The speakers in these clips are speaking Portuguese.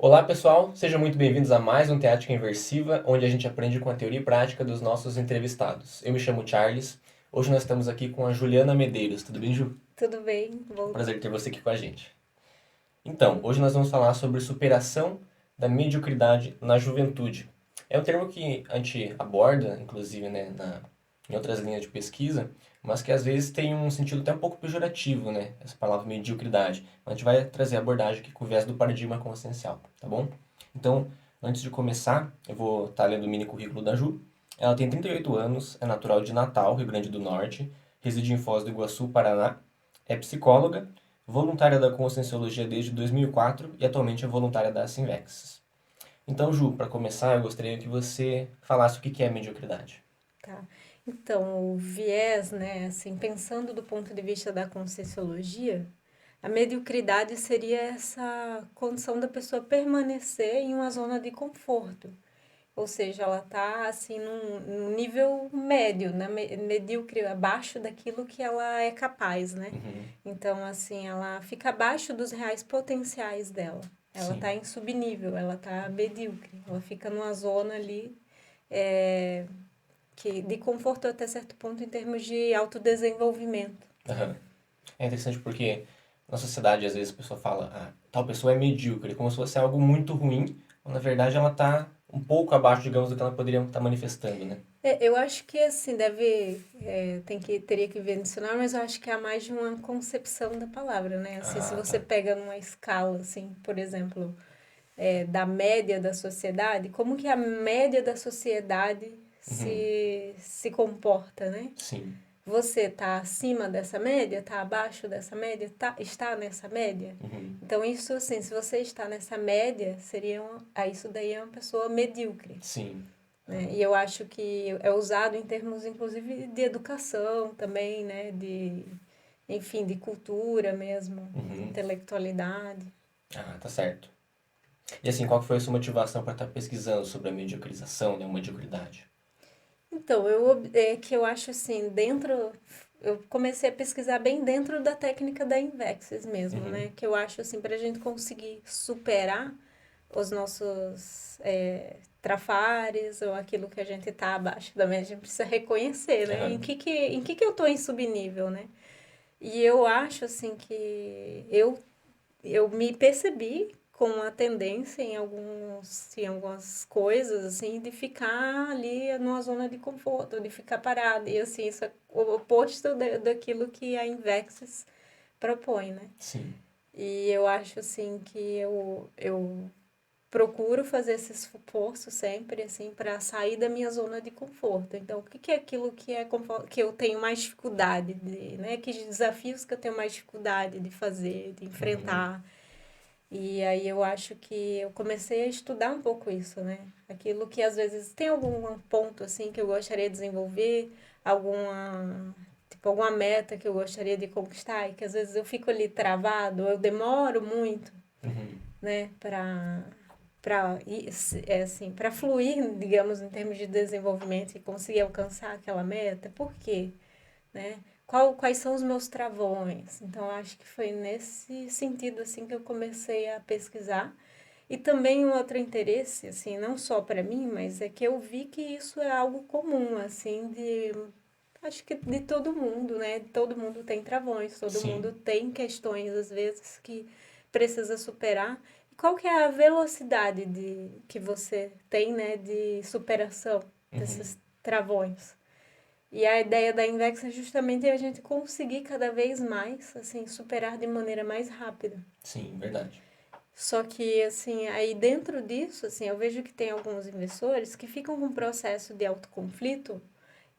Olá pessoal, sejam muito bem-vindos a mais um Teática Inversiva, onde a gente aprende com a teoria e prática dos nossos entrevistados. Eu me chamo Charles, hoje nós estamos aqui com a Juliana Medeiros. Tudo bem, Ju? Tudo bem, É um vou. prazer ter você aqui com a gente. Então, hoje nós vamos falar sobre superação da mediocridade na juventude. É um termo que a gente aborda, inclusive, em outras linhas de pesquisa, mas que às vezes tem um sentido até um pouco pejorativo, né? Essa palavra mediocridade. A gente vai trazer a abordagem aqui com o viés do paradigma consciencial, tá bom? Então, antes de começar, eu vou estar lendo o mini currículo da Ju. Ela tem 38 anos, é natural de Natal, Rio Grande do Norte, reside em Foz do Iguaçu, Paraná, é psicóloga, voluntária da Conscienciologia desde 2004 e atualmente é voluntária da Sinvex. Então, Ju, para começar, eu gostaria que você falasse o que é mediocridade. Tá. Então, o viés, né, assim, pensando do ponto de vista da Conscienciologia, a mediocridade seria essa condição da pessoa permanecer em uma zona de conforto. Ou seja, ela está assim num nível médio, né, medíocre, abaixo daquilo que ela é capaz, né? Uhum. Então, assim, ela fica abaixo dos reais potenciais dela. Ela está Sim, em subnível, ela está medíocre, ela fica numa zona ali é, que de conforto até certo ponto em termos de autodesenvolvimento, né? aham. É interessante porque na sociedade às vezes a pessoa fala, tal pessoa é medíocre, como se fosse algo muito ruim, quando na verdade ela está um pouco abaixo, digamos, do que ela poderia estar manifestando, né? Eu acho que assim teria que ver no dicionário, mas eu acho que há mais de uma concepção da palavra, né? Assim, se Ah, você tá. pega numa escala, assim, por exemplo, da média da sociedade, como que a média da sociedade Uhum. se comporta, né? Sim. Você está acima dessa média, está abaixo dessa média, está nessa média? Uhum. Então, isso assim, se você está nessa média, isso daí é uma pessoa medíocre, Sim. né? E eu acho que é usado em termos, inclusive, de educação também, né? Enfim, de cultura mesmo, de Uhum. intelectualidade. Ah, tá certo. E assim, qual que foi a sua motivação para estar pesquisando sobre a mediocrização, né, a mediocridade? Então, é que eu acho assim, eu comecei a pesquisar bem dentro da técnica da Invexis mesmo, Uhum. né? Que eu acho assim, para a gente conseguir superar os nossos trafares ou aquilo que a gente tá abaixo da média, a gente precisa reconhecer, né? Aham. Em que eu tô em subnível, né? E eu acho assim que eu me percebi com uma tendência em algumas coisas, assim, de ficar ali numa zona de conforto, de ficar parada. E, assim, isso é o oposto daquilo que a Invexis propõe, né? Sim. E eu acho, assim, que eu procuro fazer esse esforço sempre, assim, para sair da minha zona de conforto. Então, o que que é aquilo que eu tenho mais dificuldade de, né? Que desafios que eu tenho mais dificuldade de fazer, de Uhum. enfrentar. E aí eu acho que eu comecei a estudar um pouco isso, né? Aquilo que às vezes tem algum ponto assim que eu gostaria de desenvolver, alguma meta que eu gostaria de conquistar e que às vezes eu fico ali travado, eu demoro muito, Uhum. né, para fluir, digamos, em termos de desenvolvimento e conseguir alcançar aquela meta. Por quê? Né? Quais são os meus travões? Então, acho que foi nesse sentido assim que eu comecei a pesquisar. E também um outro interesse, assim, não só para mim, mas é que eu vi que isso é algo comum, assim, acho que de todo mundo, né? Todo mundo tem travões, todo mundo Sim. tem questões às vezes que precisa superar. E qual que é a velocidade que você tem, né, de superação Uhum. desses travões? E a ideia da Invex é justamente a gente conseguir cada vez mais, assim, superar de maneira mais rápida. Sim, verdade. Só que, assim, aí dentro disso, assim, eu vejo que tem alguns investidores que ficam com um processo de autoconflito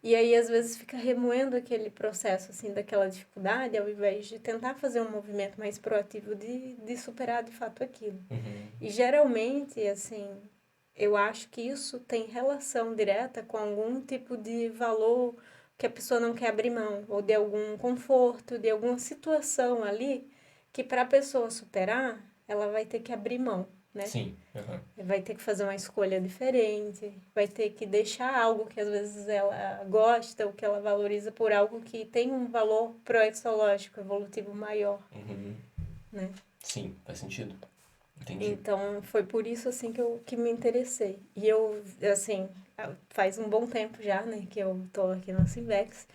e aí às vezes fica remoendo aquele processo, assim, daquela dificuldade, ao invés de tentar fazer um movimento mais proativo de superar de fato aquilo. Uhum. E geralmente, assim, eu acho que isso tem relação direta com algum tipo de valor que a pessoa não quer abrir mão, ou de algum conforto, de alguma situação ali que para a pessoa superar, ela vai ter que abrir mão, né? Sim. Uhum. Vai ter que fazer uma escolha diferente, vai ter que deixar algo que às vezes ela gosta ou que ela valoriza por algo que tem um valor proexológico, evolutivo maior, Uhum. né? Sim, faz sentido. Entendi. Então, foi por isso, assim, que me interessei. E eu, assim, faz um bom tempo já, né, que eu tô aqui na Simvex.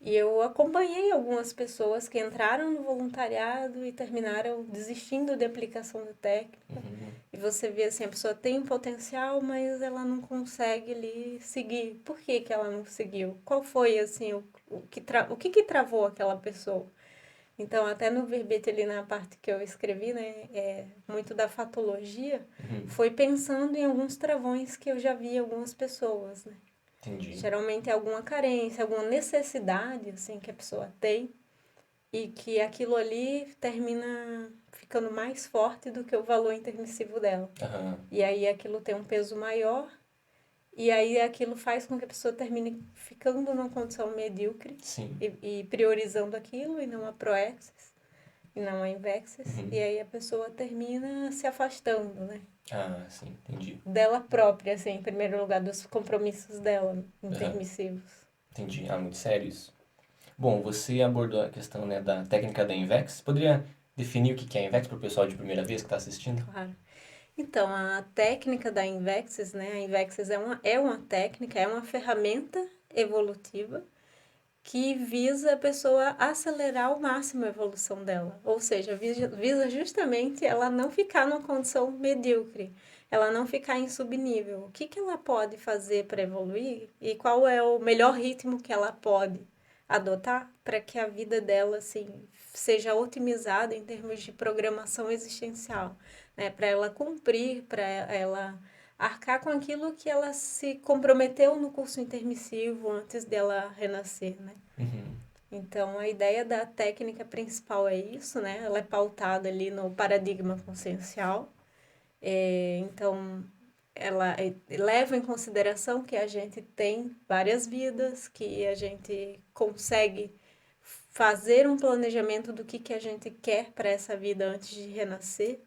E eu acompanhei algumas pessoas que entraram no voluntariado e terminaram desistindo de aplicação da técnica. Uhum. E você vê, assim, a pessoa tem um potencial, mas ela não consegue ali seguir. Por que que ela não seguiu? Qual foi, assim, o que travou aquela pessoa? Então, até no verbete ali na parte que eu escrevi, né, muito da fatologia, Uhum. foi pensando em alguns travões que eu já vi em algumas pessoas, né? Entendi. Geralmente é alguma carência, alguma necessidade, assim, que a pessoa tem e que aquilo ali termina ficando mais forte do que o valor intermissivo dela. Aham. E aí aquilo tem um peso maior e aí aquilo faz com que a pessoa termine ficando numa condição medíocre Sim. e priorizando aquilo e não a proexis e não a invexis. E Uhum. aí a pessoa termina se afastando, né? Ah, sim, entendi. Dela própria, assim, em primeiro lugar, dos compromissos dela, Aham. intermissivos. Entendi. Ah, muito sério isso. Bom, você abordou a questão, né, da técnica da Invex. Poderia definir o que é a Invex para o pessoal de primeira vez que está assistindo? Claro. Então, a técnica da Invexis, né? A Invexis é uma técnica, é uma ferramenta evolutiva que visa a pessoa acelerar ao máximo a evolução dela. Ou seja, visa justamente ela não ficar numa condição medíocre, ela não ficar em subnível. O que que ela pode fazer para evoluir e qual é o melhor ritmo que ela pode adotar para que a vida dela assim seja otimizada em termos de programação existencial, né? Para ela cumprir, para ela arcar com aquilo que ela se comprometeu no curso intermissivo antes dela renascer, né? Uhum. Então, a ideia da técnica principal é isso, né? Ela é pautada ali no paradigma consciencial. Então, ela leva em consideração que a gente tem várias vidas, que a gente consegue fazer um planejamento do que a gente quer para essa vida antes de renascer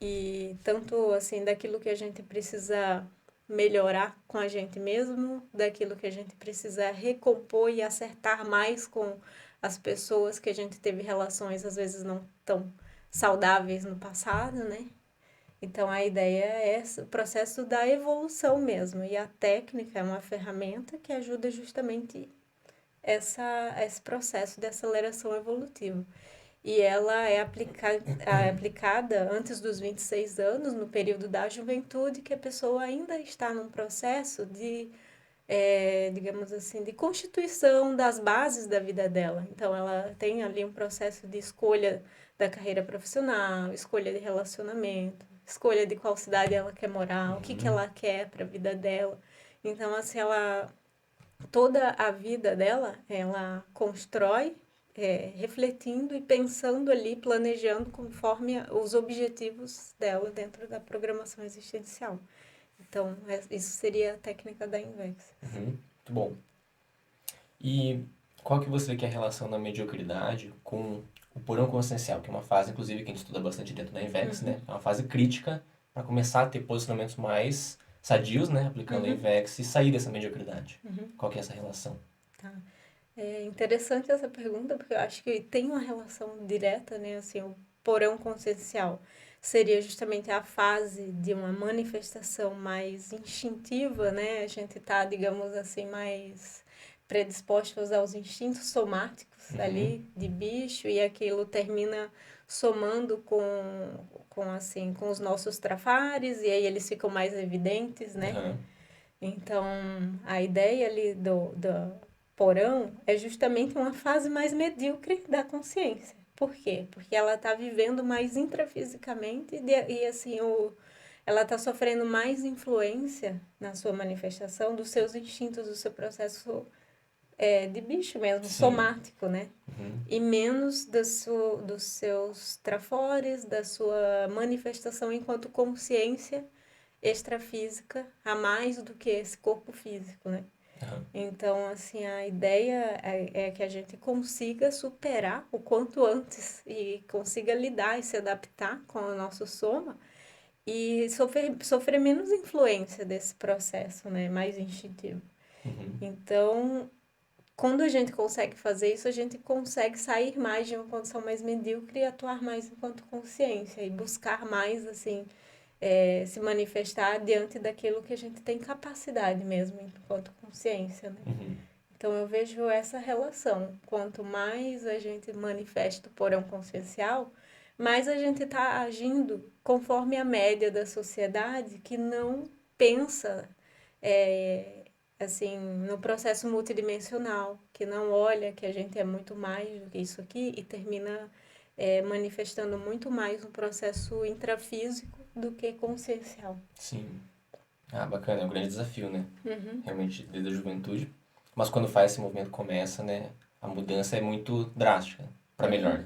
e tanto assim daquilo que a gente precisa melhorar com a gente mesmo, daquilo que a gente precisa recompor e acertar mais com as pessoas que a gente teve relações às vezes não tão saudáveis no passado, né? Então a ideia é o processo da evolução mesmo, e a técnica é uma ferramenta que ajuda justamente esse processo de aceleração evolutiva. E ela é aplicada antes dos 26 anos, no período da juventude, que a pessoa ainda está num processo de, digamos assim, de constituição das bases da vida dela. Então, ela tem ali um processo de escolha da carreira profissional, escolha de relacionamento, escolha de qual cidade ela quer morar, o que Uhum. ela quer para a vida dela. Então, assim, ela toda a vida dela, ela constrói refletindo e pensando ali, planejando conforme os objetivos dela dentro da programação existencial. Então, isso seria a técnica da Invex. Uhum. Muito bom. E qual que você vê que é a relação da mediocridade com o porão consciencial, que é uma fase, inclusive, que a gente estuda bastante dentro da Invex, né? Uhum, É uma fase crítica para começar a ter posicionamentos mais sadios, né? Aplicando a uhum, Invex e sair dessa mediocridade. uhum. Qual que é essa relação? Tá. É interessante essa pergunta, porque eu acho que tem uma relação direta, né? Assim, o porão consciencial seria justamente a fase de uma manifestação mais instintiva, né? A gente tá, digamos assim, mais predispostos aos instintos somáticos Uhum. ali de bicho e aquilo termina somando assim, com os nossos trafares e aí eles ficam mais evidentes, né? Aham. Então, a ideia ali do porão é justamente uma fase mais medíocre da consciência. Por quê? Porque ela está vivendo mais intrafisicamente e assim, ela está sofrendo mais influência na sua manifestação dos seus instintos, do seu processo de bicho mesmo, Sim. somático, né? Uhum. E menos dos seus trafores, da sua manifestação enquanto consciência extrafísica a mais do que esse corpo físico, né? Aham. Então, assim, a ideia é que a gente consiga superar o quanto antes e consiga lidar e se adaptar com o nosso soma e sofrer menos influência desse processo, né? Mais instintivo. Uhum. Então, quando a gente consegue fazer isso, a gente consegue sair mais de uma condição mais medíocre e atuar mais enquanto consciência e buscar mais, assim, se manifestar diante daquilo que a gente tem capacidade mesmo enquanto consciência, né? Uhum. Então eu vejo essa relação. Quanto mais a gente manifesta o porão consciencial, mais a gente está agindo conforme a média da sociedade que não pensa é, assim no processo multidimensional, que não olha que a gente é muito mais do que isso aqui e termina manifestando muito mais um processo intrafísico do que consciencial. Sim. Ah, bacana, é um grande desafio, né? Uhum. Realmente, desde a juventude. Mas quando faz esse movimento começa, né? A mudança é muito drástica, para melhor.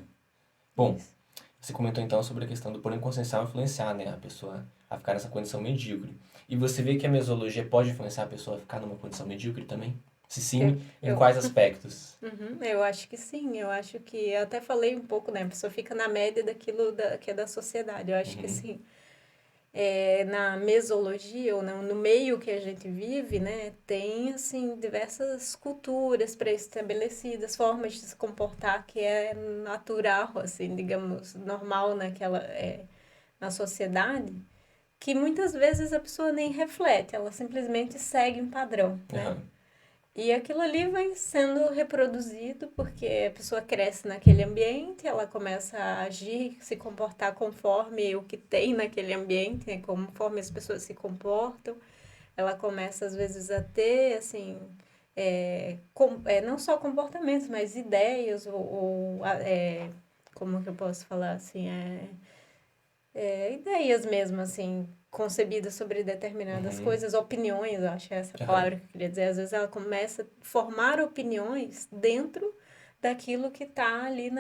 Bom, Isso. você comentou então sobre a questão do porém consciencial influenciar, né? A pessoa a ficar nessa condição medíocre. E você vê que a mesologia pode influenciar a pessoa a ficar numa condição medíocre também? Se Eu, sim, em eu, quais aspectos? eu acho que sim, eu acho que, eu até falei um pouco, né, a pessoa fica na média daquilo que é da sociedade, eu acho que Uhum. sim. Na mesologia, ou no meio que a gente vive, né, tem, assim, diversas culturas pré-estabelecidas, formas de se comportar que é natural, assim, digamos, normal na sociedade, que muitas vezes a pessoa nem reflete, ela simplesmente segue um padrão, né? Aham. E aquilo ali vai sendo reproduzido porque a pessoa cresce naquele ambiente, ela começa a agir, se comportar conforme o que tem naquele ambiente, né? Conforme as pessoas se comportam. Ela começa, às vezes, a ter, assim, não só comportamentos, mas ideias, como que eu posso falar, assim, ideias mesmo, assim, concebidas sobre determinadas Uhum. coisas, opiniões, eu acho essa Aham. palavra que eu queria dizer. Às vezes ela começa a formar opiniões dentro daquilo que está ali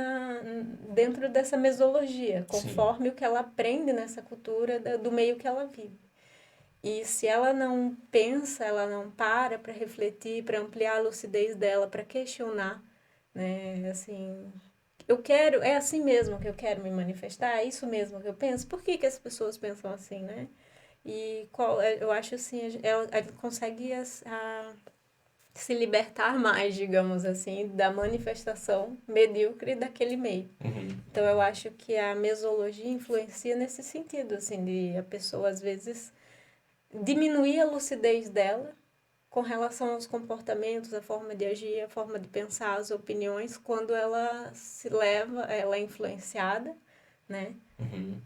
dentro dessa mesologia, Sim. conforme o que ela aprende nessa cultura do meio que ela vive. E se ela não pensa, ela não para refletir, para ampliar a lucidez dela, para questionar, né, assim, eu quero, é assim mesmo que eu quero me manifestar, é isso mesmo que eu penso. Por que as pessoas pensam assim, né? E eu acho assim, ela consegue se libertar mais, digamos assim, da manifestação medíocre daquele meio. Uhum. Então eu acho que a mesologia influencia nesse sentido, assim, de a pessoa às vezes diminuir a lucidez dela com relação aos comportamentos, a forma de agir, a forma de pensar, as opiniões, quando ela é influenciada, né, Uhum.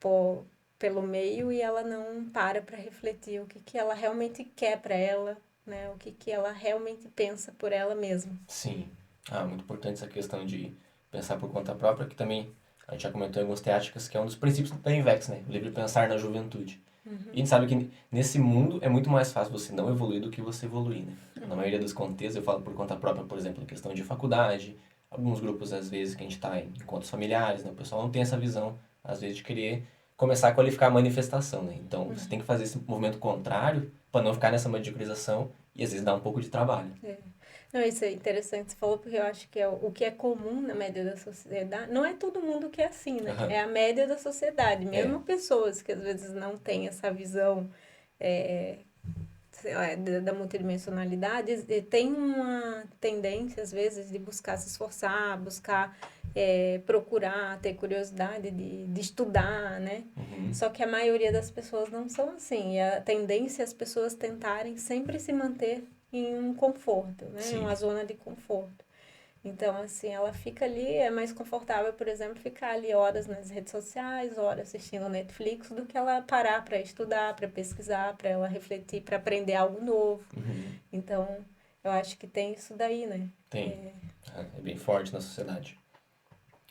por, pelo meio e ela não para refletir o que ela realmente quer para ela, né, o que ela realmente pensa por ela mesma. Sim. Ah, muito importante essa questão de pensar por conta própria, que também a gente já comentou em algumas teáticas, que é um dos princípios da INVEX, né? O livre pensar na juventude. E a gente sabe que nesse mundo é muito mais fácil você não evoluir do que você evoluir, né? Na maioria dos contextos, eu falo por conta própria, por exemplo, em questão de faculdade, alguns grupos, às vezes, que a gente está em encontros familiares, né? O pessoal não tem essa visão, às vezes, de querer começar a qualificar a manifestação, né? Então, você tem que fazer esse movimento contrário para não ficar nessa mediocrização e, às vezes, dar um pouco de trabalho. É. Não, isso é interessante, você falou, porque eu acho que é o que é comum na média da sociedade. Não é todo mundo que é assim, né? Aham. É a média da sociedade. É. Mesmo pessoas que às vezes não têm essa visão é, sei lá, da multidimensionalidade, tem uma tendência, às vezes, de buscar se esforçar, buscar procurar, ter curiosidade de estudar, né? Uhum. Só que a maioria das pessoas não são assim. E a tendência é as pessoas tentarem sempre se manter em um conforto, né? Em Sim. uma zona de conforto. Então, assim, ela fica ali, é mais confortável, por exemplo, ficar ali horas nas redes sociais, horas assistindo Netflix, do que ela parar para estudar, para pesquisar, para ela refletir, para aprender algo novo. Uhum. Então, eu acho que tem isso daí, né? Tem. É bem forte na sociedade.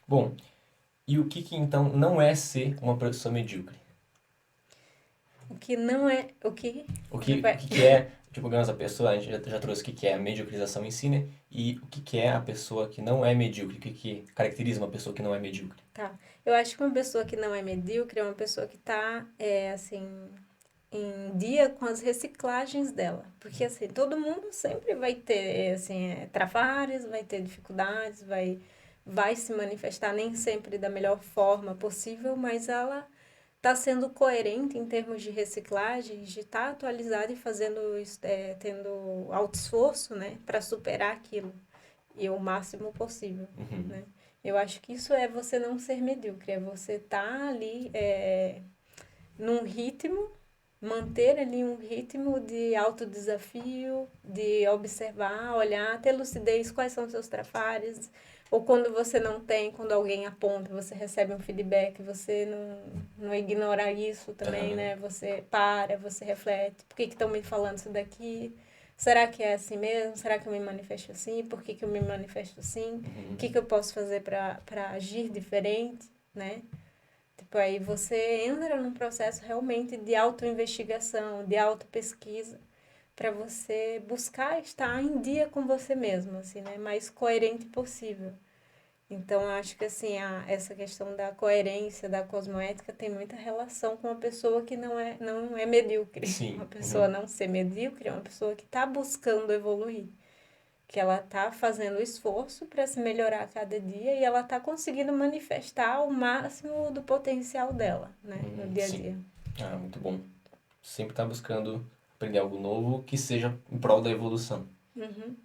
Bom, e o que então não é ser uma pessoa medíocre? O que não é. O que. O que é, tipo, digamos, a pessoa, a gente já trouxe o que é a mediocrização em si, né? E o que é a pessoa que não é medíocre? O que caracteriza uma pessoa que não é medíocre? Tá. Eu acho que uma pessoa que não é medíocre é uma pessoa que está, assim, em dia com as reciclagens dela. Porque, assim, todo mundo sempre vai ter, assim, travares, vai ter dificuldades, vai se manifestar nem sempre da melhor forma possível, mas ela tá sendo coerente em termos de reciclagem, de estar atualizado e fazendo, tendo alto esforço, né, para superar aquilo e o máximo possível, Uhum. né? Eu acho que isso é você não ser medíocre, é você estar ali num ritmo, manter ali um ritmo de autodesafio, de observar, olhar, ter lucidez, quais são os seus trafares, ou quando você não tem, quando alguém aponta, você recebe um feedback, você não ignora isso também, Aham. né? Você para, você reflete, por que estão me falando isso daqui? Será que é assim mesmo? Será que eu me manifesto assim? Por que eu me manifesto assim? O Uhum. que eu posso fazer para agir diferente, né? Tipo, aí você entra num processo realmente de autoinvestigação, de autopesquisa, para você buscar estar em dia com você mesmo, assim, né? Mais coerente possível. Então, eu acho que, assim, essa questão da coerência, da cosmoética, tem muita relação com uma pessoa que não é medíocre. Uma Sim. pessoa Uhum. não ser medíocre é uma pessoa que está buscando evoluir, que ela tá fazendo esforço para se melhorar a cada dia e ela tá conseguindo manifestar o máximo do potencial dela, né, no dia a Sim. dia. Ah, muito bom. Sempre tá buscando aprender algo novo que seja em prol da evolução. Uhum.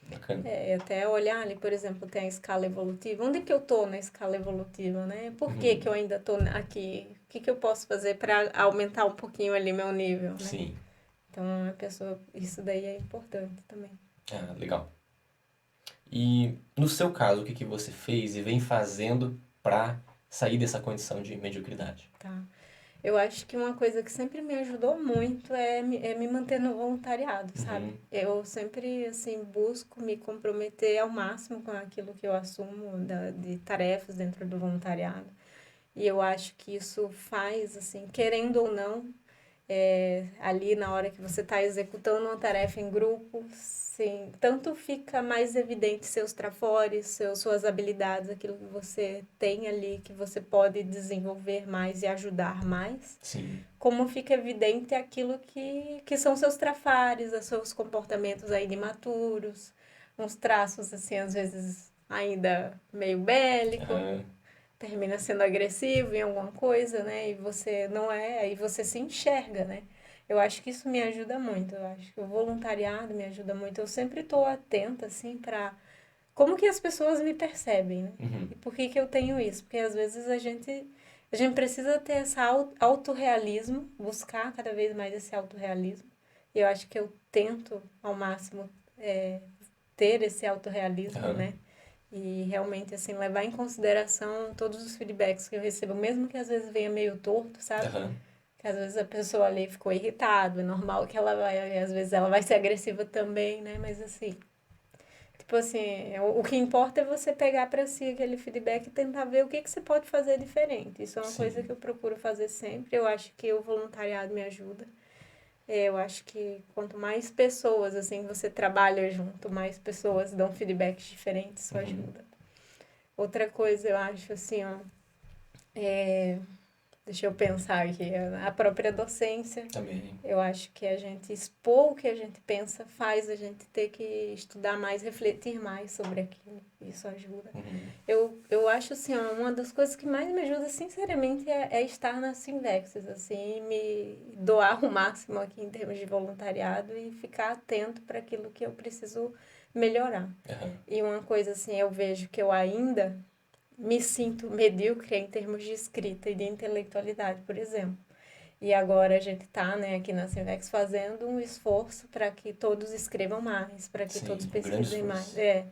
Bacana. Até olhar ali, por exemplo, tem a escala evolutiva. Onde que eu tô na escala evolutiva, né? Por que que eu ainda tô aqui? O que que eu posso fazer para aumentar um pouquinho ali meu nível, né? Sim. Então, a pessoa, isso daí é importante também. Ah, legal. E no seu caso, o que que você fez e vem fazendo para sair dessa condição de mediocridade? Tá. Eu acho que uma coisa que sempre me ajudou muito é me manter no voluntariado, sabe? Uhum. Eu sempre, assim, busco me comprometer ao máximo com aquilo que eu assumo de tarefas dentro do voluntariado. E eu acho que isso faz, assim, querendo ou não, ali na hora que você está executando uma tarefa em grupo, sim, tanto fica mais evidente seus trafores, suas habilidades, aquilo que você tem ali, que você pode desenvolver mais e ajudar mais, Sim. como fica evidente aquilo que são seus trafares, os seus comportamentos ainda imaturos, uns traços, assim, às vezes ainda meio bélico, Aham. termina sendo agressivo em alguma coisa, né? E você não é, aí você se enxerga, né? Eu acho que isso me ajuda muito. Eu acho que o voluntariado me ajuda muito. Eu sempre estou atenta, assim, para como que as pessoas me percebem, né? Uhum. E por que que eu tenho isso? Porque às vezes a gente precisa ter esse autorrealismo, buscar cada vez mais esse autorrealismo. E eu acho que eu tento ao máximo ter esse autorrealismo, Aham. né? E realmente, assim, levar em consideração todos os feedbacks que eu recebo, mesmo que às vezes venha meio torto, sabe? Aham. Que às vezes a pessoa ali ficou irritada, é normal que ela vai, às vezes ela vai ser agressiva também, né? Mas assim, tipo assim, o que importa é você pegar para si aquele feedback e tentar ver o que que você pode fazer diferente. Isso é uma coisa Sim. que eu procuro fazer sempre. Eu acho que o voluntariado me ajuda. Eu acho que quanto mais pessoas, assim, você trabalha junto, mais pessoas dão feedbacks diferentes, isso Uhum. ajuda. Outra coisa, eu acho assim, ó, deixa eu pensar aqui, a própria docência. Também. Eu acho que a gente expor o que a gente pensa faz a gente ter que estudar mais, refletir mais sobre aquilo. Isso ajuda. Uhum. Eu acho assim, ó, uma das coisas que mais me ajuda, sinceramente, é estar na Sinvexes, assim, me doar o máximo aqui em termos de voluntariado e ficar atento para aquilo que eu preciso melhorar. Aham. E uma coisa assim, eu vejo que eu ainda me sinto medíocre em termos de escrita e de intelectualidade, por exemplo. E agora a gente está, né, aqui na Sinvex fazendo um esforço para que todos escrevam mais, para que todos Sim, um grande pesquisem mais. esforço.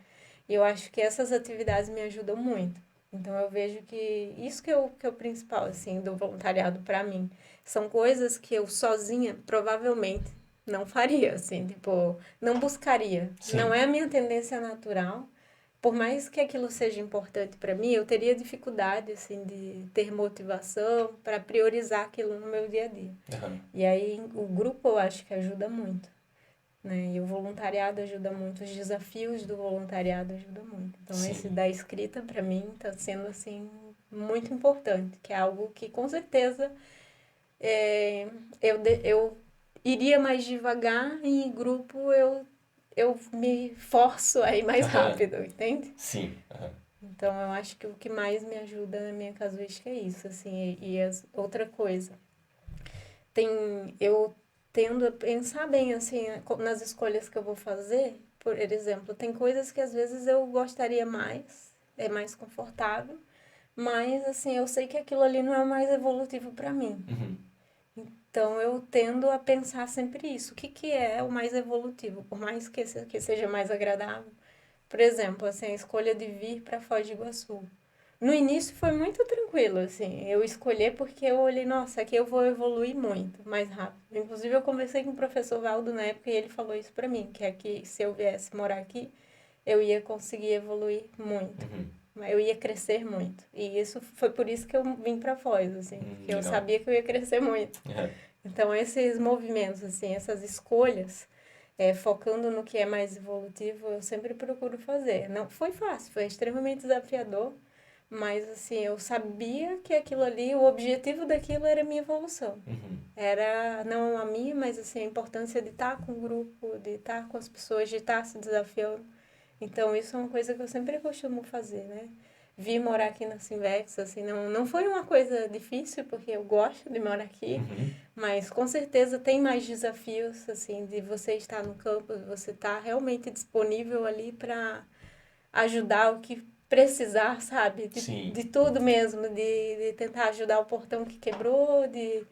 E eu acho que essas atividades me ajudam muito. Então eu vejo que isso que é o principal, assim, do voluntariado para mim. São coisas que eu sozinha provavelmente não faria, assim, tipo, não buscaria. Não Sim. é a minha tendência natural. Por mais que aquilo seja importante para mim, eu teria dificuldade, assim, de ter motivação para priorizar aquilo no meu dia a dia. Aham. E aí o grupo eu acho que ajuda muito, né? E o voluntariado ajuda muito, os desafios do voluntariado ajudam muito. Então esse Sim. da escrita para mim está sendo assim muito importante, que é algo que com certeza é, eu iria mais devagar e em grupo eu me forço a ir mais Aham. rápido, entende? Sim. Aham. Então, eu acho que o que mais me ajuda na minha casuística é isso, assim, outra coisa. Eu tendo a pensar bem, assim, nas escolhas que eu vou fazer. Por exemplo, tem coisas que às vezes eu gostaria mais, é mais confortável, mas, assim, eu sei que aquilo ali não é o mais evolutivo para mim. Uhum. Então, eu tendo a pensar sempre isso. O que que é o mais evolutivo? Por mais que seja mais agradável. Por exemplo, assim, a escolha de vir para Foz do Iguaçu. No início foi muito tranquilo, assim. Eu escolhi porque eu olhei, nossa, aqui eu vou evoluir muito, mais rápido. Inclusive, eu conversei com o professor Valdo na época e ele falou isso pra mim, que aqui, se eu viesse morar aqui, eu ia conseguir evoluir muito. Uhum. Eu ia crescer muito. E isso foi por isso que eu vim pra Foz, assim, porque eu Legal. sabia que eu ia crescer muito. É. Então, esses movimentos, assim, essas escolhas, focando no que é mais evolutivo, eu sempre procuro fazer. Não foi fácil, foi extremamente desafiador, mas, assim, eu sabia que aquilo ali, o objetivo daquilo era a minha evolução. Uhum. Era não a minha, mas, assim, a importância de estar com o grupo, de estar com as pessoas, de estar se desafiando. Então, isso é uma coisa que eu sempre costumo fazer, né? Vir morar aqui na Sinvex, assim, não foi uma coisa difícil, porque eu gosto de morar aqui, Uhum. mas com certeza tem mais desafios, assim, de você estar no campo, de você estar realmente disponível ali para ajudar o que precisar, sabe? Sim. De tudo mesmo, de tentar ajudar o portão que quebrou, de,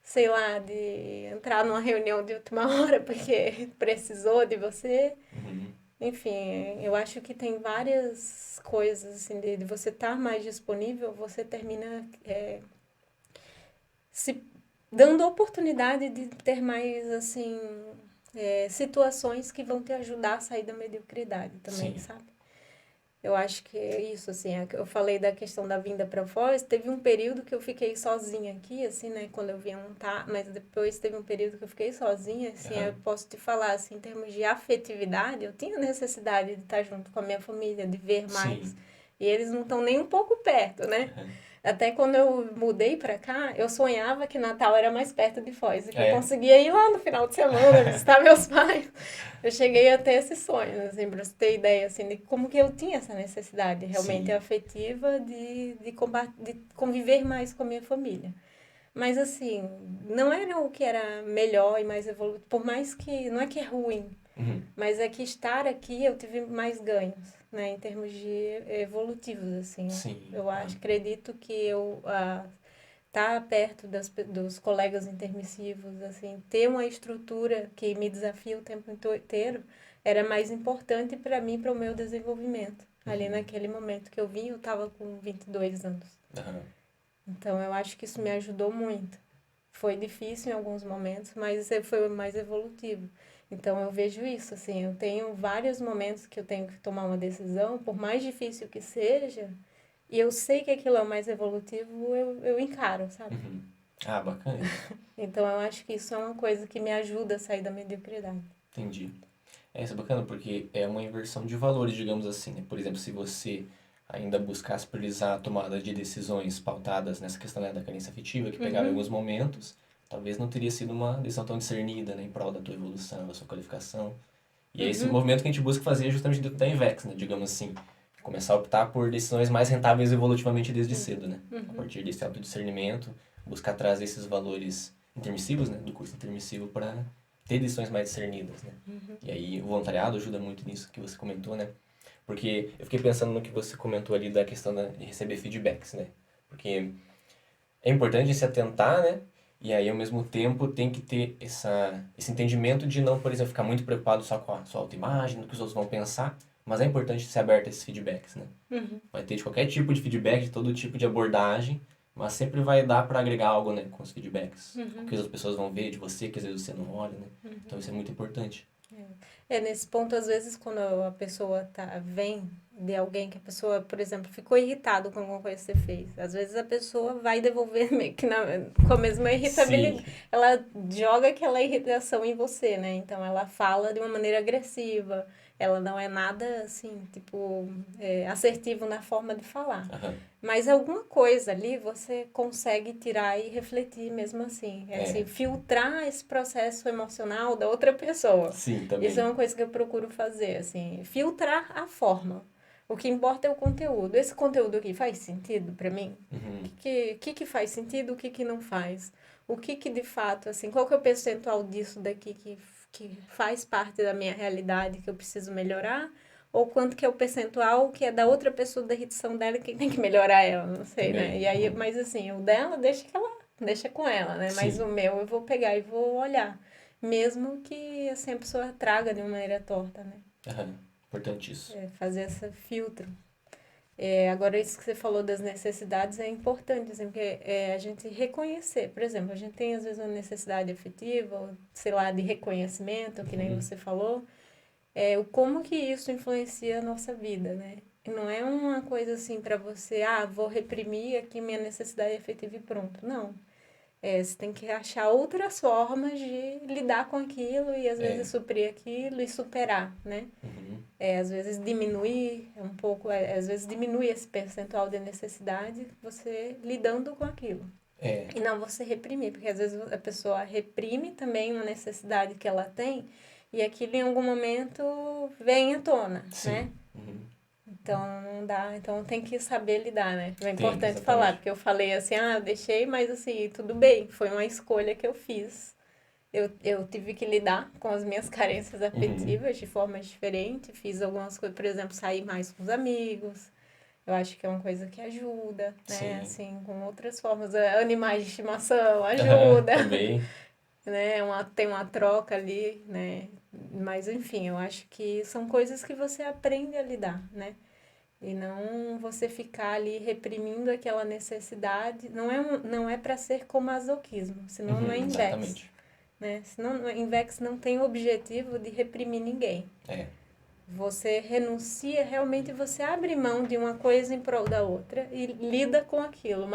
sei lá, de entrar numa reunião de última hora porque precisou de você. Uhum. Enfim, eu acho que tem várias coisas, assim, de você estar mais disponível, você termina se dando a oportunidade de ter mais, assim, situações que vão te ajudar a sair da mediocridade também, Sim. sabe? Eu acho que é isso, assim, eu falei da questão da vinda para Foz, teve um período que eu fiquei sozinha aqui, assim, né, quando eu vim montar, mas depois teve um período que eu fiquei sozinha, assim, eu Uhum. posso te falar, assim, em termos de afetividade, eu tinha necessidade de estar junto com a minha família, de ver mais, Sim. e eles não estão nem um pouco perto, né? Uhum. Até quando eu mudei pra cá, eu sonhava que Natal era mais perto de Foz, e que eu É. conseguia ir lá no final de semana, visitar meus pais. Eu cheguei a ter esses sonhos, assim, pra você ter ideia, assim, de como que eu tinha essa necessidade realmente Sim. afetiva de conviver mais com a minha família. Mas, assim, não era o que era melhor e mais evolutivo, por mais que, não é que é ruim, Uhum. mas é que estar aqui eu tive mais ganhos, né, em termos de evolutivos, assim. Sim. Eu acho, acredito que eu estar perto dos colegas intermissivos, assim, ter uma estrutura que me desafia o tempo inteiro, era mais importante para mim, para o meu desenvolvimento. Ali Uhum. naquele momento que eu vim, eu estava com 22 anos. Uhum. Então, eu acho que isso me ajudou muito. Foi difícil em alguns momentos, mas foi o mais evolutivo. Então, eu vejo isso, assim, eu tenho vários momentos que eu tenho que tomar uma decisão, por mais difícil que seja, e eu sei que aquilo é o mais evolutivo, eu encaro, sabe? Uhum. Ah, bacana isso. Então, eu acho que isso é uma coisa que me ajuda a sair da mediocridade. Entendi. É, isso é bacana porque é uma inversão de valores, digamos assim, né? Por exemplo, se você ainda buscasse priorizar a tomada de decisões pautadas nessa questão, né, da carência afetiva, que pegava em Uhum, alguns momentos, talvez não teria sido uma decisão tão discernida, né, em prol da tua evolução, da sua qualificação. E é esse uhum, movimento que a gente busca fazer justamente dentro da Invex, né, digamos assim. Começar a optar por decisões mais rentáveis evolutivamente desde cedo, né? A uhum, partir desse autodiscernimento, buscar trazer esses valores intermissivos, né, do curso intermissivo para ter decisões mais discernidas, né? uhum, E aí o voluntariado ajuda muito nisso que você comentou, né? Porque eu fiquei pensando no que você comentou ali da questão de receber feedbacks, né? Porque é importante se atentar, né? E aí, ao mesmo tempo, tem que ter esse entendimento de não, por exemplo, ficar muito preocupado só com a sua autoimagem, no que os outros vão pensar, mas é importante ser aberto a esses feedbacks, né? uhum, Vai ter de qualquer tipo de feedback, de todo tipo de abordagem, mas sempre vai dar para agregar algo, né, com os feedbacks. O que uhum, as outras pessoas vão ver de você, que às vezes você não olha, né? Então uhum. isso é muito importante. Nesse ponto, às vezes, quando a pessoa vem de alguém que a pessoa, por exemplo, ficou irritado com alguma coisa que você fez, às vezes a pessoa vai devolver meio que com a mesma irritabilidade. Sim, Ela joga aquela irritação em você, né? Então, ela fala de uma maneira agressiva, ela não é nada, assim, tipo, assertivo na forma de falar. aham. Mas alguma coisa ali você consegue tirar e refletir mesmo assim. É assim, É, filtrar esse processo emocional da outra pessoa. sim, Isso é também. uma coisa que eu procuro fazer, assim, filtrar a forma. O que importa é o conteúdo. Esse conteúdo aqui faz sentido para mim? Uhum. Que faz sentido, o que não faz? O que de fato, assim, qual que é o percentual disso daqui que faz parte da minha realidade que eu preciso melhorar? Ou quanto que é o percentual que é da outra pessoa, da edição dela, e quem tem que melhorar ela, não sei, né? Também. E aí, Uhum. mas assim, o dela, deixa com ela, né? Mas Sim. o meu eu vou pegar e vou olhar. Mesmo que assim, a pessoa traga de uma maneira torta, né? Aham. Importante isso. Fazer esse filtro. Agora, isso que você falou das necessidades é importante, assim, porque a gente reconhecer. Por exemplo, a gente tem, às vezes, uma necessidade afetiva, ou, sei lá, de reconhecimento, que nem Uhum. você falou. O como que isso influencia a nossa vida, né? E não é uma coisa assim para você, vou reprimir aqui minha necessidade afetiva e pronto. Não. Você tem que achar outras formas de lidar com aquilo e, às vezes, É. suprir aquilo e superar, né? Uhum. Às vezes diminuir um pouco, às vezes diminui esse percentual de necessidade, você lidando com aquilo. É. E não você reprimir, porque às vezes a pessoa reprime também uma necessidade que ela tem e aquilo em algum momento vem à tona, né? Sim. Uhum. Então não dá, então tem que saber lidar, né? É Tem, importante falar, exatamente. porque eu falei assim, eu deixei, mas assim, tudo bem, foi uma escolha que eu fiz. Eu tive que lidar com as minhas carências Uhum. afetivas de forma diferente. Fiz algumas coisas, por exemplo, sair mais com os amigos. Eu acho que é uma coisa que ajuda, né? Sim. Assim, com outras formas. Animais de estimação Aham. ajuda, Também. né? Tem uma troca ali, né? Mas, enfim, eu acho que são coisas que você aprende a lidar, né? E não você ficar ali reprimindo aquela necessidade. Não é para ser com masoquismo, senão não é Uhum. invex, Exatamente. né? Senão, Invex não tem o objetivo de reprimir ninguém. É. Você renuncia, realmente você abre mão de uma coisa em prol da outra e lida com aquilo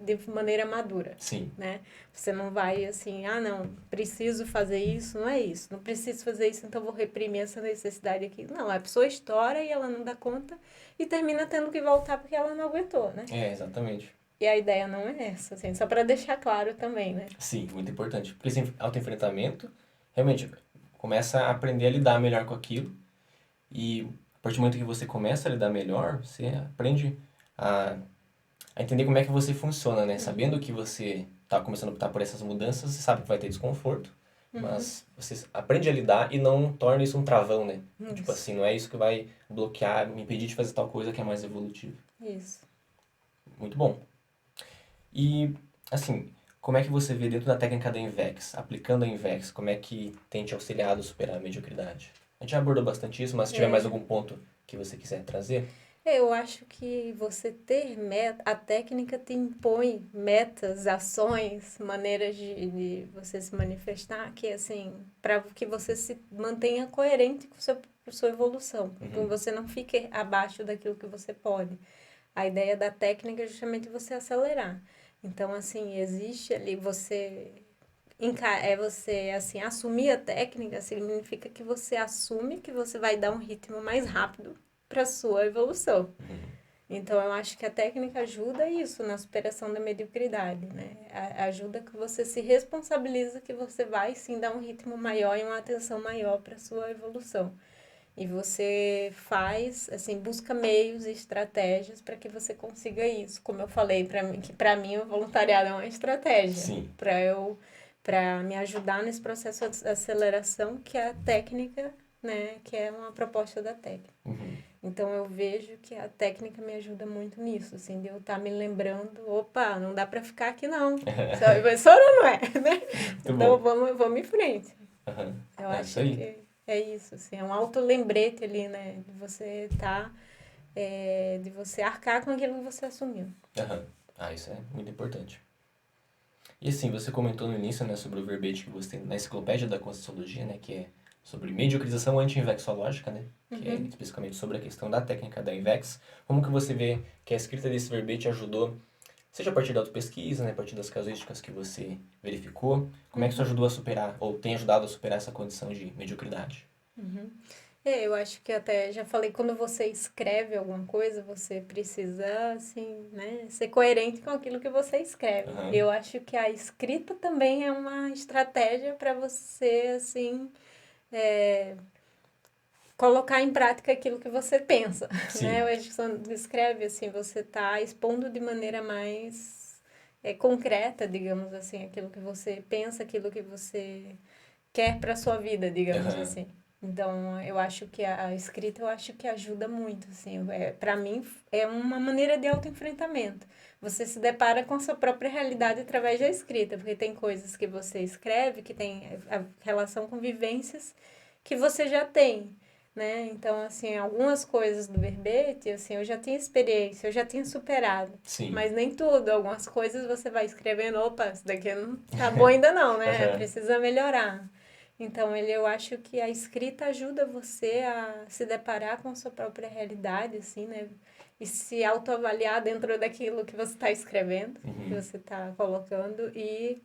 de maneira madura, Sim. né? Você não vai assim, não, preciso fazer isso, não é isso. Não preciso fazer isso, então vou reprimir essa necessidade aqui. Não, a pessoa estoura e ela não dá conta e termina tendo que voltar porque ela não aguentou, né? É, exatamente. E a ideia não é essa, assim, só para deixar claro também, né? Sim, muito importante. Porque esse autoenfrentamento, realmente, começa a aprender a lidar melhor com aquilo. E a partir do momento que você começa a lidar melhor, você aprende a, a entender como é que você funciona, né? Sabendo que você está começando a optar por essas mudanças, você sabe que vai ter desconforto, Uhum. mas você aprende a lidar e não torna isso um travão, né? Tipo Isso, assim, não é isso que vai bloquear, me impedir de fazer tal coisa que é mais evolutiva. isso. Muito bom. E, assim, como é que você vê dentro da técnica da Invex, aplicando a Invex, como é que tem te auxiliado a superar a mediocridade? A gente já abordou bastante isso, mas se tiver mais É, algum ponto que você quiser trazer. Eu acho que você ter meta, a técnica te impõe metas, ações, maneiras de você se manifestar, que assim, para que você se mantenha coerente com sua evolução, que Uhum. você não fique abaixo daquilo que você pode. A ideia da técnica é justamente você acelerar. Então, assim, existe ali você assim assumir a técnica significa que você assume que você vai dar um ritmo mais rápido para sua evolução. Uhum. Então eu acho que a técnica ajuda isso na superação da mediocridade, né? Ajuda que você se responsabiliza que você vai sim dar um ritmo maior e uma atenção maior para sua evolução. E você faz, assim, busca meios e estratégias para que você consiga isso. Como eu falei, para mim o voluntariado é uma estratégia Sim. para me ajudar nesse processo de aceleração que é a técnica, né, que é uma proposta da técnica. Uhum. Então eu vejo que a técnica me ajuda muito nisso, assim, de eu estar me lembrando, opa, não dá para ficar aqui não. Só professora não é, né? Muito Então bom. vamos em frente. Uhum. Eu É isso acho aí. que é isso, assim, é um autolembrete ali, né? De você de você arcar com aquilo que você assumiu. Uhum. Ah, isso é muito importante. E assim, você comentou no início, né, sobre o verbete que você tem na Enciclopédia da Conscienciologia, né, que é sobre mediocrização anti-invexológica, né, que é Uhum. especificamente sobre a questão da técnica da Invex. Como que você vê que a escrita desse verbete ajudou, seja a partir da autopesquisa, né, a partir das casuísticas que você verificou, como é que isso ajudou a superar, ou tem ajudado a superar essa condição de mediocridade? Uhum. Eu acho que até já falei, quando você escreve alguma coisa, você precisa, assim, né, ser coerente com aquilo que você escreve. Uhum. Eu acho que a escrita também é uma estratégia para você, assim, é, colocar em prática aquilo que você pensa, Sim. né? Eu acho que quando escreve, assim, você está expondo de maneira mais concreta, digamos assim, aquilo que você pensa, aquilo que você quer para sua vida, digamos Aham. assim. Então, eu acho que a escrita, eu acho que ajuda muito, assim. Para mim, é uma maneira de autoenfrentamento. Você se depara com a sua própria realidade através da escrita, porque tem coisas que você escreve que tem a relação com vivências que você já tem, né? Então, assim, algumas coisas do verbete, assim, eu já tinha experiência, eu já tinha superado. Sim. Mas nem tudo. Algumas coisas você vai escrevendo, opa, isso daqui não tá bom ainda não, né? Aham. Precisa melhorar. Então, eu acho que a escrita ajuda você a se deparar com a sua própria realidade, assim, né? E se autoavaliar dentro daquilo que você está escrevendo, que Uhum. você está colocando, e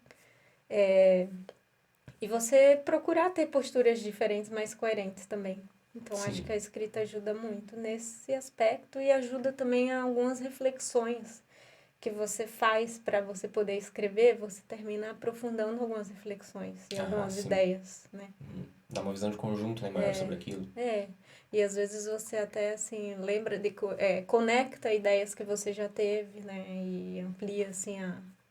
você procurar ter posturas diferentes, mais coerentes também. Então, acho Sim. que a escrita ajuda muito nesse aspecto e ajuda também a algumas reflexões que você faz para você poder escrever, você termina aprofundando algumas reflexões e Ah, algumas sim. ideias, né? Uhum. Dá uma visão de conjunto, né, maior sobre aquilo. E às vezes você até, assim, lembra conecta ideias que você já teve, né? E amplia, assim,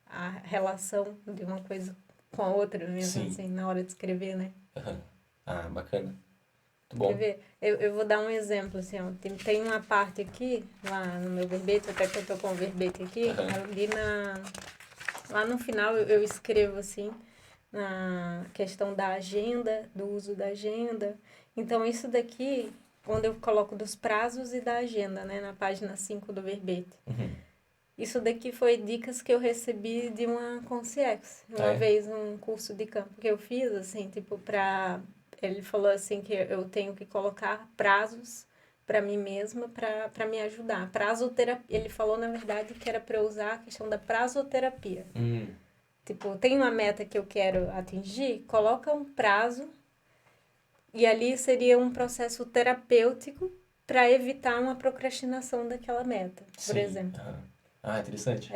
a relação de uma coisa com a outra mesmo, Sim. assim, na hora de escrever, né? Aham. Ah, bacana. Muito Quer bom. ver? Eu vou dar um exemplo, assim, ó. Tem uma parte aqui, lá no meu verbete, até que eu tô com o verbete aqui, Aham. lá no final eu escrevo, assim, na questão da agenda, do uso da agenda. Então, isso daqui, quando eu coloco dos prazos e da agenda, né, na página 5 do verbete. Uhum. Isso daqui foi dicas que eu recebi de uma concierge. Ah, Uma é? vez, num curso de campo que eu fiz, assim, tipo, ele falou assim que eu tenho que colocar prazos para mim mesma para me ajudar. Prazoterapia. Ele falou, na verdade, que era para eu usar a questão da prazoterapia. Hum. Tipo, tem uma meta que eu quero atingir, coloca um prazo e ali seria um processo terapêutico para evitar uma procrastinação daquela meta, por Sim. exemplo. Aham. Ah, interessante.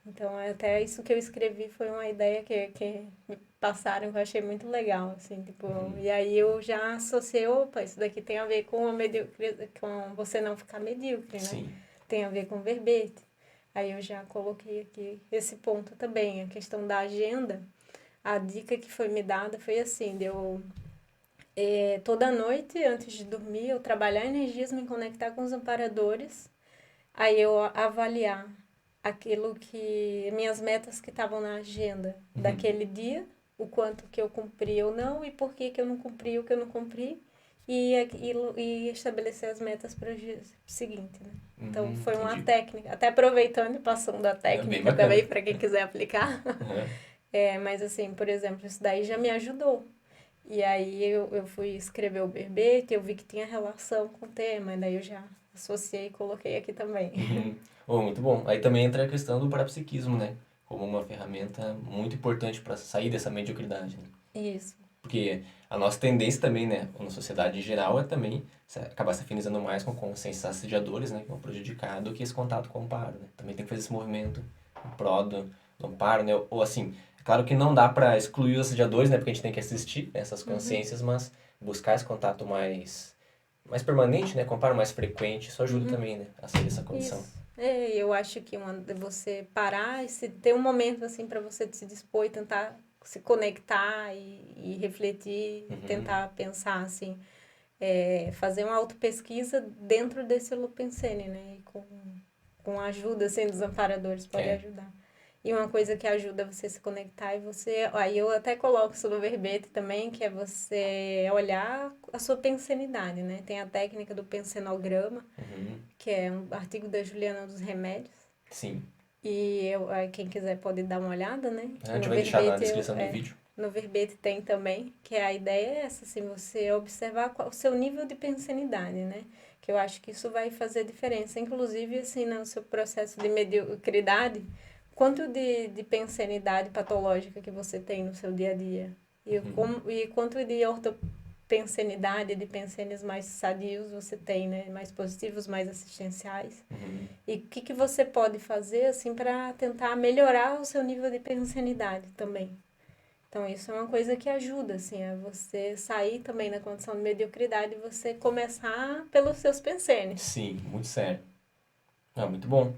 Então, até isso que eu escrevi foi uma ideia que me passaram que eu achei muito legal, assim, tipo, Uhum. e aí eu já associei, opa, isso daqui tem a ver com com você não ficar medíocre, né? Sim. Tem a ver com verbete. Aí eu já coloquei aqui esse ponto também, a questão da agenda. A dica que foi me dada foi assim, toda noite, antes de dormir, eu trabalhar energias, me conectar com os amparadores, aí eu avaliar aquilo que, minhas metas que estavam na agenda Uhum. daquele dia, o quanto que eu cumpri ou não, e por que eu não cumpri o que eu não cumpri, e estabelecer as metas para o dia seguinte, né? Então, foi uma Entendi. técnica, até aproveitando e passando a É bem técnica bacana. também para quem quiser aplicar. Aham. Mas assim, por exemplo, isso daí já me ajudou. E aí eu fui escrever o verbete, eu vi que tinha relação com o tema, e daí eu já associei e coloquei aqui também. Uhum. Oh, muito bom. Aí também entra a questão do parapsiquismo, né? Como uma ferramenta muito importante para sair dessa mediocridade, né? Isso. Porque a nossa tendência também, né, na sociedade em geral, é também acabar se afinizando mais com consciências assediadores, né, que vão prejudicar, do que esse contato com o amparo, né? Também tem que fazer esse movimento em prol do amparo, né? Ou assim, é claro que não dá para excluir os assediadores, né, porque a gente tem que assistir essas Uhum, consciências, mas buscar esse contato mais permanente, né, com o amparo mais frequente, isso ajuda uhum. também, né, a sair dessa condição. Isso. Eu acho que você parar e ter um momento assim para você se dispor e tentar se conectar e refletir, Uhum. tentar pensar assim, fazer uma autopesquisa dentro desse Lupensene, né? E com a ajuda assim, dos amparadores pode É. ajudar. E uma coisa que ajuda você a se conectar e você. Aí eu até coloco isso no verbete também, que é você olhar a sua pensenidade, né? Tem a técnica do pensenograma, Uhum. que é um artigo da Juliana dos Remédios. Sim. Aí quem quiser pode dar uma olhada, né? A gente No vai deixar na verbete, descrição do vídeo. no verbete tem também, que a ideia é essa, assim, você observar o seu nível de pensenidade, né? Que eu acho que isso vai fazer diferença. Inclusive, assim, no seu processo de mediocridade, quanto de pensenidade patológica que você tem no seu dia a dia? Uhum. E quanto de ortopensenidade, de pensenes mais sadios você tem, né? Mais positivos, mais assistenciais. Uhum. E o que você pode fazer, assim, para tentar melhorar o seu nível de pensenidade também. Então, isso é uma coisa que ajuda, assim, a você sair também da condição de mediocridade e você começar pelos seus pensenes. Sim, muito sério. Ah, muito bom.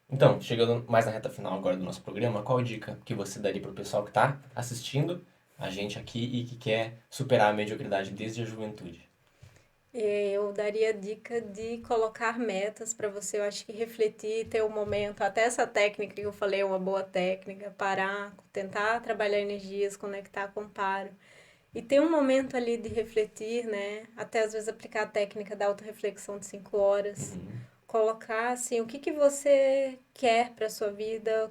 Então, chegando mais na reta final agora do nosso programa, qual dica que você daria para o pessoal que está assistindo a gente aqui e que quer superar a mediocridade desde a juventude? Eu daria a dica de colocar metas para você, eu acho que refletir, ter um momento, até essa técnica que eu falei é uma boa técnica, parar, tentar trabalhar energias, conectar com o paro. E ter um momento ali de refletir, né? Até às vezes aplicar a técnica da autorreflexão de 5 horas. Uhum. Colocar assim, o que que você quer para sua vida,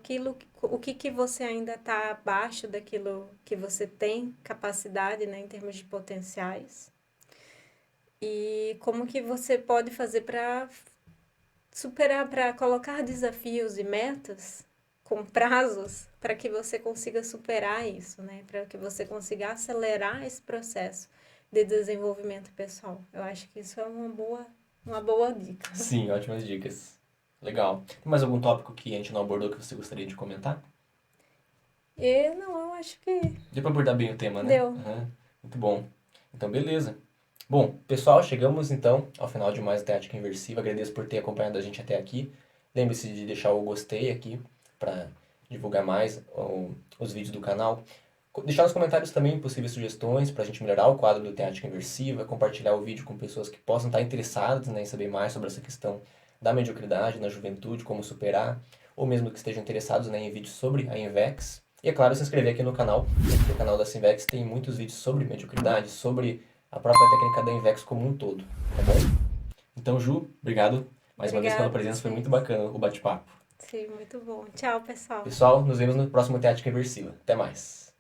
o que que você ainda está abaixo daquilo que você tem capacidade, né, em termos de potenciais. E como que você pode fazer para superar, para colocar desafios e metas com prazos para que você consiga superar isso, né? Para que você consiga acelerar esse processo de desenvolvimento pessoal. Eu acho que isso é uma boa dica. Sim, ótimas dicas. Legal. Tem mais algum tópico que a gente não abordou que você gostaria de comentar? E não, eu acho que Deu para abordar bem o tema, né? deu. Aham. Muito bom. Então, beleza. Bom, pessoal, chegamos então ao final de mais Teática Inversiva. Agradeço por ter acompanhado a gente até aqui. Lembre-se de deixar o gostei aqui para divulgar mais os vídeos do canal. Deixar nos comentários também possíveis sugestões para a gente melhorar o quadro do Teática Inversiva, compartilhar o vídeo com pessoas que possam estar interessadas, né, em saber mais sobre essa questão da mediocridade na juventude, como superar, ou mesmo que estejam interessados, né, em vídeos sobre a Invex. E é claro, se inscrever aqui no canal. O canal da Invex tem muitos vídeos sobre mediocridade, sobre a própria técnica da Invex como um todo, tá bom? Então, Ju, obrigado mais uma vez pela Obrigada, presença, foi muito vocês. bacana o bate-papo. Sim, muito bom. Tchau, pessoal. Pessoal, nos vemos no próximo Teática Inversiva. Até mais!